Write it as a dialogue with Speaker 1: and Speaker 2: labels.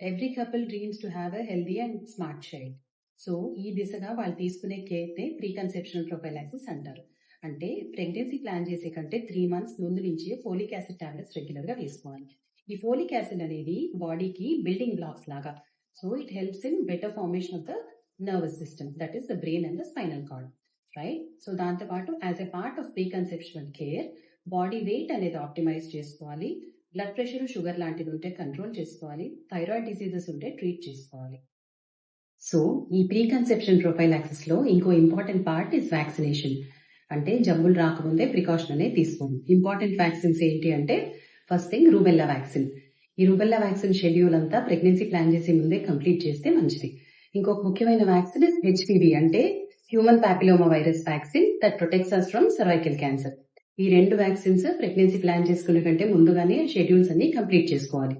Speaker 1: Every couple dreams to have a healthy and smart child. So ఈ దిశగా వాళ్ళు తీసుకునే కేర్నే ప్రీ కన్సెప్షనల్ ప్రొఫైలాక్సిస్ అంటారు. అంటే ప్రెగ్నెన్సీ ప్లాన్ చేసే కంటే 3 months ముందు నుంచి ఫోలిక్ యాసిడ్ టాబ్లెట్స్ రెగ్యులర్ గా తీసుకోవాలి. ఈ ఫోలిక్ యాసిడ్ అనేది బాడీకి బిల్డింగ్ బ్లాక్స్ లాగా. So it helps in better formation of the nervous system, that is the brain and the spinal cord, right? So దాంతో పాటు as a part of pre conceptional care body weight అనేది optimise చేసుకోవాలి, blood pressure, sugar లాంటిది ఉంటే control చేసుకోవాలి, thyroid diseases ఉంటే treat చేసుకోవాలి. So ఈ ప్రీ కన్సెప్షన్ ప్రొఫైలాక్సిస్ లో ఇంకో ఇంపార్టెంట్ పార్ట్ ఇస్ వ్యాక్సినేషన్. అంటే జబ్బులు రాకముందే ప్రికాషన్ అనేది తీసుకోండి. ఇంపార్టెంట్ వ్యాక్సిన్స్ ఏంటి అంటే ఫస్ట్ థింగ్ రూబెల్లా వ్యాక్సిన్. ఈ రూబెల్లా వ్యాక్సిన్ షెడ్యూల్ అంతా ప్రెగ్నెన్సీ ప్లాన్ చేసే ముందే కంప్లీట్ చేస్తే మంచిది. ఇంకొక ముఖ్యమైన వ్యాక్సిన్ ఇస్ హెచ్పివి, అంటే human papilloma virus vaccine that protects us from cervical cancer. ఈ 2 వ్యాక్సిన్స్ ప్రెగ్నెన్సీ ప్లాన్ చేసుకునే కంటే ముందుగానే షెడ్యూల్స్ అన్ని కంప్లీట్ చేసుకోవాలి.